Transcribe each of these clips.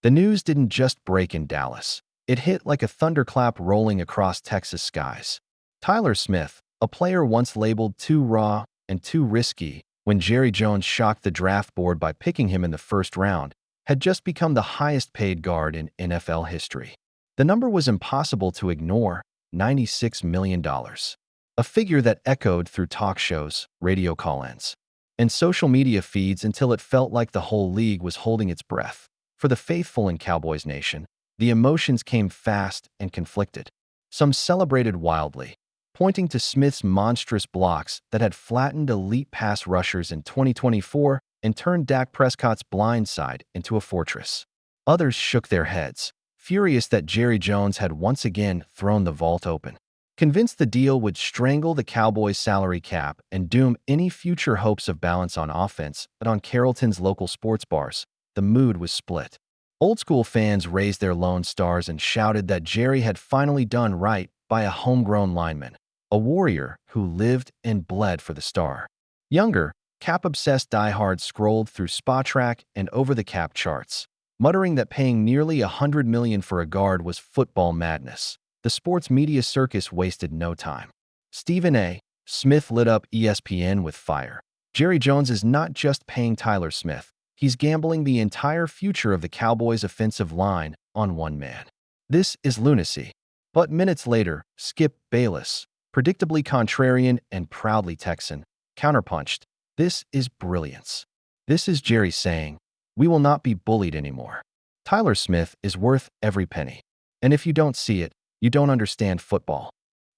The news didn't just break in Dallas. It hit like a thunderclap rolling across Texas skies. Tyler Smith, a player once labeled too raw and too risky when Jerry Jones shocked the draft board by picking him in the first round, had just become the highest-paid guard in NFL history. The number was impossible to ignore, $96 million. A figure that echoed through talk shows, radio call-ins, and social media feeds until it felt like the whole league was holding its breath. For the faithful in Cowboys Nation, the emotions came fast and conflicted. Some celebrated wildly, pointing to Smith's monstrous blocks that had flattened elite pass rushers in 2024 and turned Dak Prescott's blind side into a fortress. Others shook their heads, furious that Jerry Jones had once again thrown the vault open. Convinced the deal would strangle the Cowboys' salary cap and doom any future hopes of balance on offense, but on Carrollton's local sports bars, the mood was split. Old-school fans raised their Lone Stars and shouted that Jerry had finally done right by a homegrown lineman, a warrior who lived and bled for the star. Younger, cap-obsessed diehards scrolled through Spotrac and over-the-cap charts, muttering that paying nearly $100 million for a guard was football madness. The sports media circus wasted no time. Stephen A. Smith lit up ESPN with fire. Jerry Jones is not just paying Tyler Smith. He's gambling the entire future of the Cowboys' offensive line on one man. This is lunacy. But minutes later, Skip Bayless, predictably contrarian and proudly Texan, counterpunched, "This is brilliance. This is Jerry saying, we will not be bullied anymore. Tyler Smith is worth every penny. And if you don't see it, you don't understand football."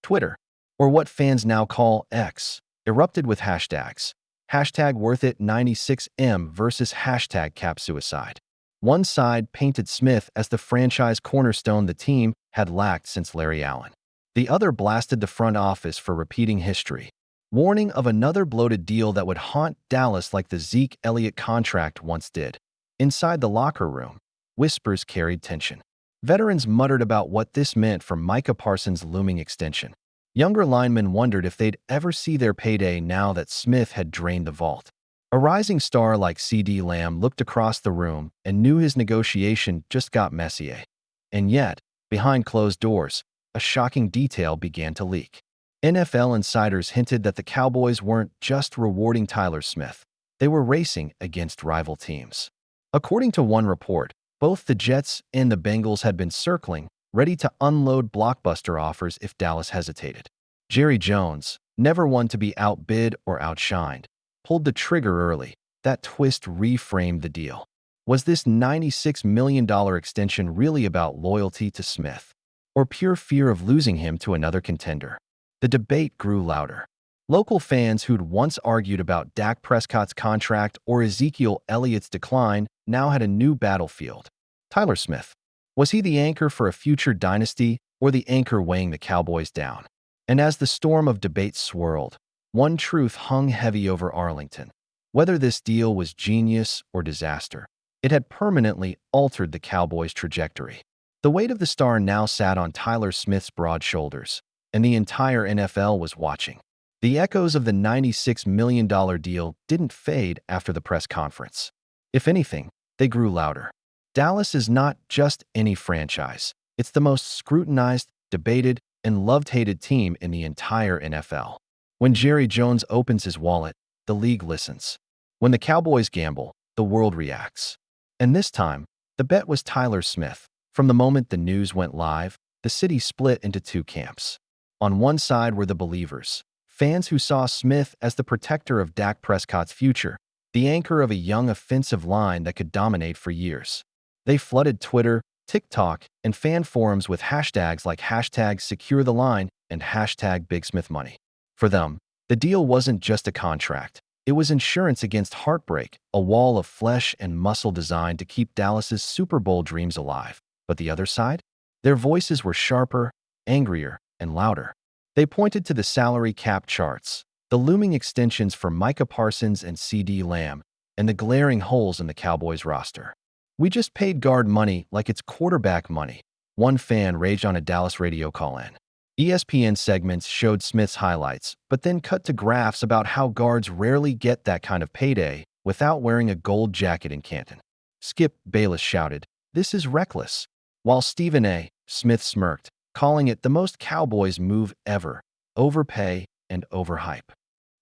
Twitter, or what fans now call X, erupted with hashtags. Hashtag worth it 96M versus hashtag cap suicide. One side painted Smith as the franchise cornerstone the team had lacked since Larry Allen. The other blasted the front office for repeating history, warning of another bloated deal that would haunt Dallas like the Zeke Elliott contract once did. Inside the locker room, whispers carried tension. Veterans muttered about what this meant for Micah Parsons' looming extension. Younger linemen wondered if they'd ever see their payday now that Smith had drained the vault. A rising star like CeeDee Lamb looked across the room and knew his negotiation just got messier. And yet, behind closed doors, a shocking detail began to leak. NFL insiders hinted that the Cowboys weren't just rewarding Tyler Smith. They were racing against rival teams. According to one report, both the Jets and the Bengals had been circling, ready to unload blockbuster offers if Dallas hesitated. Jerry Jones, never one to be outbid or outshined, pulled the trigger early. That twist reframed the deal. Was this $96 million extension really about loyalty to Smith, or pure fear of losing him to another contender? The debate grew louder. Local fans who'd once argued about Dak Prescott's contract or Ezekiel Elliott's decline now had a new battlefield. Tyler Smith. Was he the anchor for a future dynasty or the anchor weighing the Cowboys down? And as the storm of debate swirled, one truth hung heavy over Arlington. Whether this deal was genius or disaster, it had permanently altered the Cowboys' trajectory. The weight of the star now sat on Tyler Smith's broad shoulders, and the entire NFL was watching. The echoes of the $96 million deal didn't fade after the press conference. If anything, they grew louder. Dallas is not just any franchise. It's the most scrutinized, debated, and loved-hated team in the entire NFL. When Jerry Jones opens his wallet, the league listens. When the Cowboys gamble, the world reacts. And this time, the bet was Tyler Smith. From the moment the news went live, the city split into two camps. On one side were the believers, fans who saw Smith as the protector of Dak Prescott's future, the anchor of a young offensive line that could dominate for years. They flooded Twitter, TikTok, and fan forums with hashtags like hashtag secure the line and hashtag Big Smith money. For them, the deal wasn't just a contract. It was insurance against heartbreak, a wall of flesh and muscle designed to keep Dallas's Super Bowl dreams alive. But the other side? Their voices were sharper, angrier, and louder. They pointed to the salary cap charts, the looming extensions for Micah Parsons and CeeDee Lamb, and the glaring holes in the Cowboys roster. "We just paid guard money like it's quarterback money," one fan raged on a Dallas radio call-in. ESPN segments showed Smith's highlights, but then cut to graphs about how guards rarely get that kind of payday without wearing a gold jacket in Canton. Skip Bayless shouted, "This is reckless." While Stephen A. Smith smirked, calling it the most Cowboys move ever, overpay and overhype.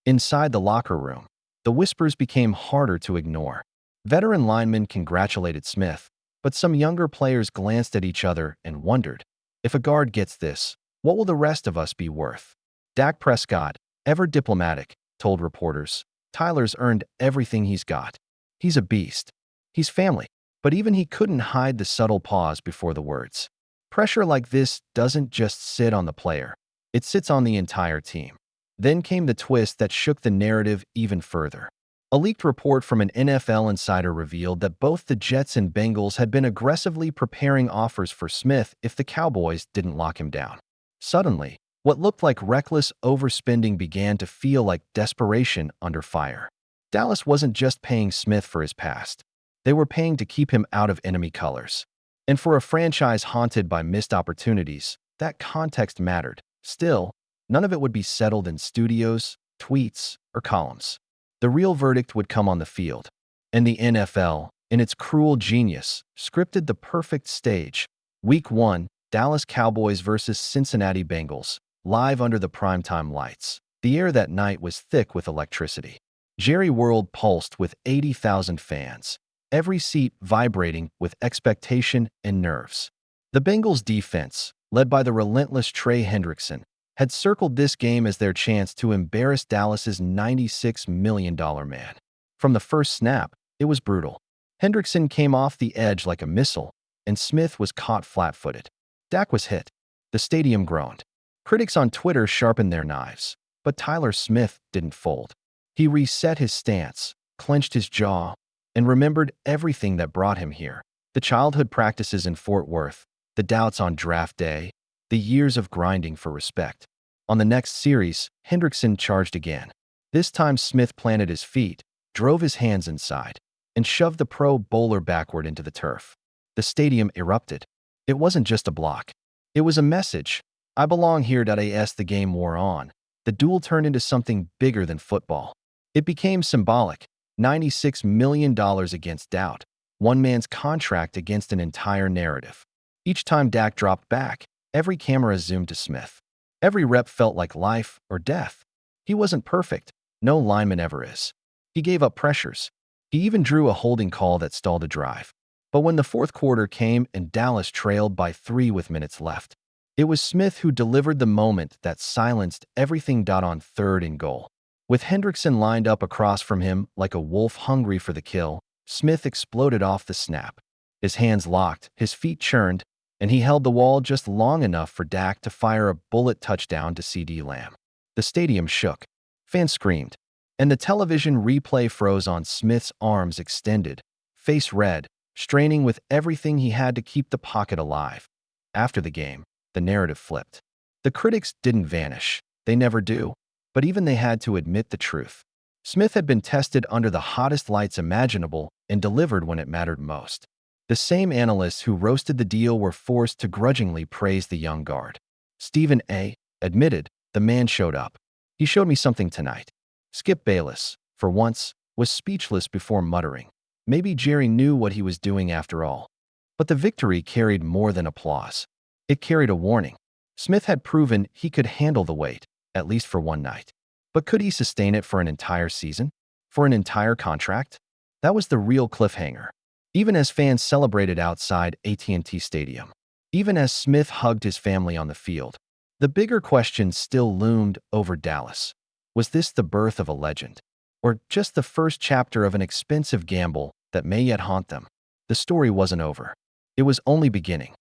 Inside the locker room, the whispers became harder to ignore. Veteran linemen congratulated Smith, but some younger players glanced at each other and wondered, if a guard gets this, what will the rest of us be worth? Dak Prescott, ever diplomatic, told reporters, "Tyler's earned everything he's got. He's a beast. He's family." But even he couldn't hide the subtle pause before the words. Pressure like this doesn't just sit on the player. It sits on the entire team. Then came the twist that shook the narrative even further. A leaked report from an NFL insider revealed that both the Jets and Bengals had been aggressively preparing offers for Smith if the Cowboys didn't lock him down. Suddenly, what looked like reckless overspending began to feel like desperation under fire. Dallas wasn't just paying Smith for his past. They were paying to keep him out of enemy colors. And for a franchise haunted by missed opportunities, that context mattered. Still, none of it would be settled in studios, tweets, or columns. The real verdict would come on the field. And the NFL, in its cruel genius, scripted the perfect stage. Week 1, Dallas Cowboys versus Cincinnati Bengals, live under the primetime lights. The air that night was thick with electricity. Jerry World pulsed with 80,000 fans, every seat vibrating with expectation and nerves. The Bengals' defense, led by the relentless Trey Hendrickson, had circled this game as their chance to embarrass Dallas's $96 million man. From the first snap, it was brutal. Hendrickson came off the edge like a missile, and Smith was caught flat-footed. Dak was hit. The stadium groaned. Critics on Twitter sharpened their knives, but Tyler Smith didn't fold. He reset his stance, clenched his jaw, and remembered everything that brought him here. The childhood practices in Fort Worth, the doubts on draft day, the years of grinding for respect. On the next series, Hendrickson charged again. This time Smith planted his feet, drove his hands inside, and shoved the Pro Bowler backward into the turf. The stadium erupted. It wasn't just a block. It was a message. "I belong here." As the game wore on, the duel turned into something bigger than football. It became symbolic. $96 million against doubt. One man's contract against an entire narrative. Each time Dak dropped back, every camera zoomed to Smith. Every rep felt like life or death. He wasn't perfect. No lineman ever is. He gave up pressures. He even drew a holding call that stalled a drive. But when the fourth quarter came and Dallas trailed by 3 with minutes left, it was Smith who delivered the moment that silenced everything. On 3rd and goal, with Hendrickson lined up across from him like a wolf hungry for the kill, Smith exploded off the snap. His hands locked, his feet churned, and he held the wall just long enough for Dak to fire a bullet touchdown to CeeDee Lamb. The stadium shook. Fans screamed. And the television replay froze on Smith's arms extended, face red, straining with everything he had to keep the pocket alive. After the game, the narrative flipped. The critics didn't vanish. They never do. But even they had to admit the truth. Smith had been tested under the hottest lights imaginable and delivered when it mattered most. The same analysts who roasted the deal were forced to grudgingly praise the young guard. Stephen A. admitted, "The man showed up. He showed me something tonight." Skip Bayless, for once, was speechless before muttering, maybe Jerry knew what he was doing after all. But the victory carried more than applause. It carried a warning. Smith had proven he could handle the weight, at least for one night. But could he sustain it for an entire season? For an entire contract? That was the real cliffhanger. Even as fans celebrated outside AT&T Stadium, even as Smith hugged his family on the field, the bigger question still loomed over Dallas. Was this the birth of a legend? Or just the first chapter of an expensive gamble that may yet haunt them? The story wasn't over. It was only beginning.